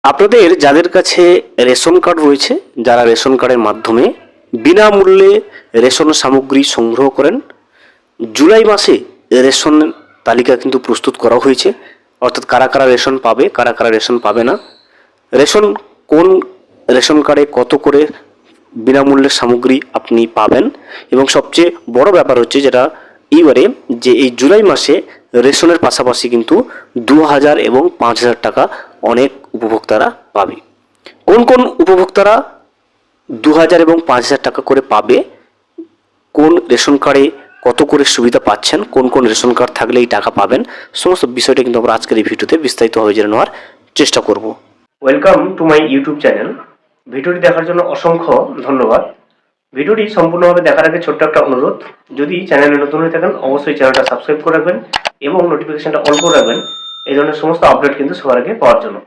আপনাদের যাদের কাছে রেশন কার্ড রয়েছে, যারা রেশন কার্ডের মাধ্যমে বিনামূল্যে রেশন সামগ্রী সংগ্রহ করেন, জুলাই মাসে রেশন তালিকা কিন্তু প্রস্তুত করা হয়েছে। অর্থাৎ কারা কারা রেশন পাবে, কারা কারা রেশন পাবে না, রেশন কোন রেশন কার্ডে কত করে বিনামূল্যের সামগ্রী আপনি পাবেন, এবং সবচেয়ে বড় ব্যাপার হচ্ছে যেটা এইবারে যে এই জুলাই মাসে রেশনের পাশাপাশি কিন্তু 2000 এবং 5000 টাকা অনেক উপভোক্তারা পাবে। কোন কোন উপভোক্তারা 2000 এবং 5000 টাকা করে পাবে, কোন রেশন কার্ডে কত করে সুবিধা পাচ্ছেন, কোন কোন রেশন কার্ড থাকলে এই টাকা পাবেন, সমস্ত বিষয়টা কিন্তু আমরা আজকের এই ভিডিওতে বিস্তারিতভাবে জেনে নেওয়ার চেষ্টা করব। Welcome to my YouTube channel. ভিডিওটি দেখার জন্য অসংখ্য ধন্যবাদ। ভিডিওটি সম্পূর্ণভাবে দেখার আগে ছোট্ট একটা অনুরোধ, যদি চ্যানেলে নতুন হয়ে থাকেন অবশ্যই চ্যানেলটা সাবস্ক্রাইব করে রাখবেন এবং নোটিফিকেশনটা অন করে রাখবেন এই ধরনের সমস্ত আপডেট কিন্তু সবার আগে পাওয়ার জন্য।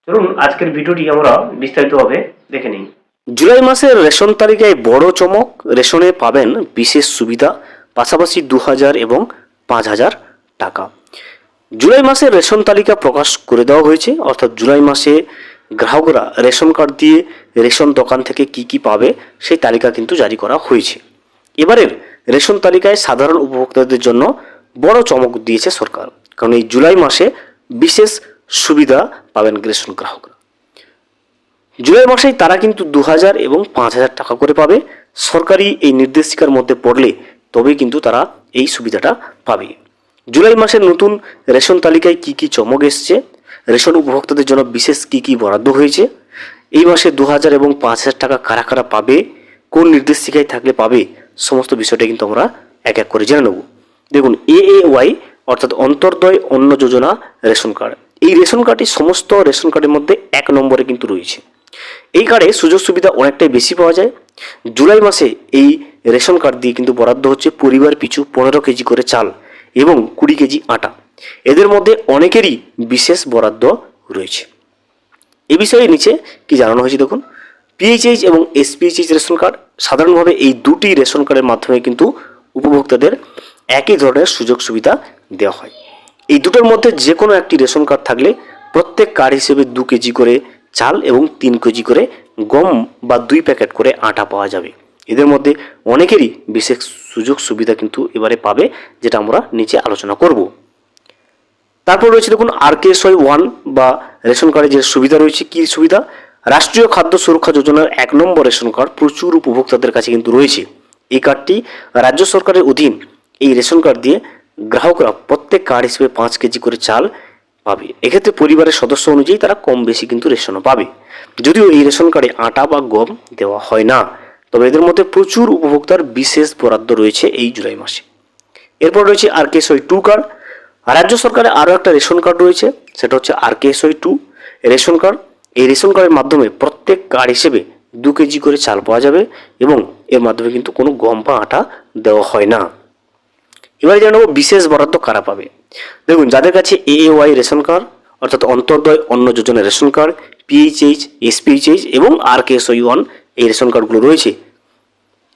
চলুন আজকের ভিডিওটি আমরা বিস্তারিতভাবে দেখে নিই। জুলাই মাসের রেশন তালিকায় বড় চমক, রেশনে পাবেন বিশেষ সুবিধা, পাশাপাশি 2000 এবং 5000 টাকা। জুলাই মাসের রেশন তালিকা প্রকাশ করে দেওয়া হয়েছে। অর্থাৎ জুলাই মাসে গ্রাহকরা রেশন কার্ড দিয়ে রেশন দোকান থেকে কি কি পাবে সেই তালিকা কিন্তু জারি করা হয়েছে। এবারের রেশন তালিকায় সাধারণ উপভোক্তাদের জন্য বড় চমক দিয়েছে সরকার, কারণ এই জুলাই মাসে বিশেষ সুবিধা পাবেন রেশন গ্রাহকরা। জুলাই মাসেই তারা কিন্তু 2000 এবং 5000 টাকা করে পাবে। সরকারি এই নির্দেশিকার মধ্যে পড়লে তবেই কিন্তু তারা এই সুবিধাটা পাবে। জুলাই মাসের নতুন রেশন তালিকায় কি কি চমক এসছে, রেশন উপভোক্তাদের জন্য বিশেষ কি কি বরাদ্দ হয়েছে, এই মাসে 2000 এবং 5000 টাকা কারা কারা পাবে, কোন নির্দেশিকায় থাকলে পাবে, সমস্ত বিষয়টা কিন্তু আমরা এক এক করে জেনে নেব। দেখুন, AAY অর্থাৎ অন্তর্দয় অন্ন যোজনা রেশন কার্ড, এই রেশন কার্ডটি সমস্ত রেশন কার্ডের মধ্যে 1 নম্বরে কিন্তু রয়েছে। এই কার্ডে সুযোগ সুবিধা অনেকটাই বেশি পাওয়া যায়। জুলাই মাসে এই রেশন কার্ড দিয়ে কিন্তু বরাদ্দ হচ্ছে পরিবার পিছু 15 কেজি করে চাল এবং 20 কেজি আটা। এদের মধ্যে অনেকেরই বিশেষ বরাদ্দ রয়েছে। এই বিষয়ে নিচে কি জানানো হয়েছে দেখুন। PHH এবং SPHH রেশন কার্ড, সাধারণভাবে এই দুটি রেশন কার্ডের মাধ্যমে কিন্তু উপভোক্তাদের একই ধরনের সুযোগ সুবিধা দেওয়া হয়। এই দুটোর মধ্যে যে কোনো একটি রেশন কার্ড থাকলে প্রত্যেক কার্ড হিসেবে 2 কেজি করে চাল এবং 3 কেজি করে গম বা 2 প্যাকেট করে আটা পাওয়া যাবে। এদের মধ্যে অনেকেরই বিশেষ সুযোগ সুবিধা কিন্তু এবারে পাবে, যেটা আমরা নিচে আলোচনা করব। তারপর রয়েছে দেখুন RKSY 1 বা রেশন কার্ডে যে সুবিধা রয়েছে, কি সুবিধা, রাষ্ট্রীয় খাদ্য সুরক্ষা যোজনার 1 নম্বর রেশন কার্ড প্রচুর উপভোক্তাদের কাছে কিন্তু রয়েছে। এই কার্ডটি রাজ্য সরকারের অধীন। এই রেশন কার্ড দিয়ে গ্রাহকরা প্রত্যেক কার্ড হিসেবে 5 কেজি করে চাল পাবে। এক্ষেত্রে পরিবারের সদস্য অনুযায়ী তারা কম বেশি কিন্তু রেশনও পাবে। যদিও এই রেশন কার্ডে আটা বা গম দেওয়া হয় না, তবে এদের মধ্যে প্রচুর উপভোক্তার বিশেষ বরাদ্দ রয়েছে এই জুলাই মাসে। এরপর রয়েছে RKSY 2 কার্ড। রাজ্য সরকারের আরও একটা রেশন কার্ড রয়েছে, সেটা হচ্ছে RKSY 2 রেশন কার্ড। এই রেশন কার্ডের মাধ্যমে প্রত্যেক কার্ড হিসেবে 2 কেজি করে চাল পাওয়া যাবে এবং এর মাধ্যমে কিন্তু কোনো গম বা আটা দেওয়া হয় না। এবারে জানাবো বিশেষ বরাদ্দ কারা পাবে। দেখুন, যাদের কাছে AAY রেশন কার্ড অর্থাৎ অন্তর্দয় অন্ন যোজনা রেশন কার্ড, PHH, SPHH এবং RKSY 1 এই রেশন কার্ডগুলো রয়েছে,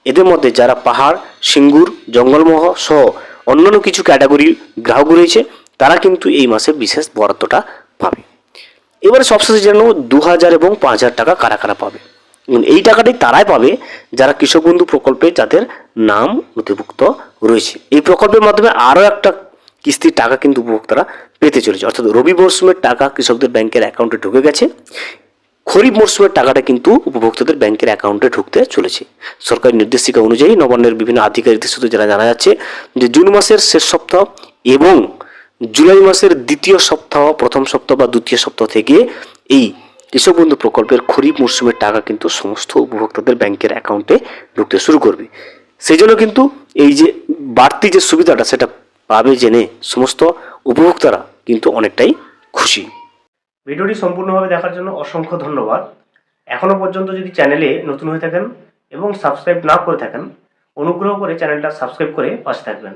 এদের মধ্যে যারা পাহাড়, সিঙ্গুর, জঙ্গলমহল সহ অন্যান্য কিছু ক্যাটাগরির গ্রাহক রয়েছে, তারা কিন্তু এই মাসে বিশেষ বরাদ্দটা পাবে। এবারে সবশেষে জানাবো 2000 এবং 5000 টাকা কারা কারা পাবে। এই টাকাটি তারাই পাবে যারা কৃষক বন্ধু প্রকল্পে যাদের নাম নথিভুক্ত রয়েছে। এই প্রকল্পের মাধ্যমে আরও একটা কিস্তির টাকা কিন্তু উপভোক্তারা পেতে চলেছে। অর্থাৎ রবি মরশুমের টাকা কৃষকদের ব্যাংকের অ্যাকাউন্টে ঢুকে গেছে, খরিফ মরশুমের টাকাটা কিন্তু উপভোক্তাদের ব্যাংকের অ্যাকাউন্টে ঢুকতে চলেছে। সরকারি নির্দেশিকা অনুযায়ী নবান্নের বিভিন্ন আধিকারিকদের সূত্রে যারা জানা যাচ্ছে যে জুন মাসের শেষ সপ্তাহ এবং জুলাই মাসের দ্বিতীয় সপ্তাহ, প্রথম সপ্তাহ বা দ্বিতীয় সপ্তাহ থেকে এই কৃষক বন্ধু প্রকল্পের খরিফ মরশুমের টাকা কিন্তু সমস্ত উপভোক্তাদের ব্যাংকের অ্যাকাউন্টে ঢুকতে শুরু করবে। সেই জন্য কিন্তু এই যে বাড়তি যে সুবিধাটা সেটা পাবে জেনে সমস্ত উপভোক্তারা কিন্তু অনেকটাই খুশি। ভিডিওটি সম্পূর্ণভাবে দেখার জন্য অসংখ্য ধন্যবাদ। এখনও পর্যন্ত যদি চ্যানেলে নতুন হয়ে থাকেন এবং সাবস্ক্রাইব না করে থাকেন, অনুগ্রহ করে চ্যানেলটা সাবস্ক্রাইব করে পাশে থাকবেন।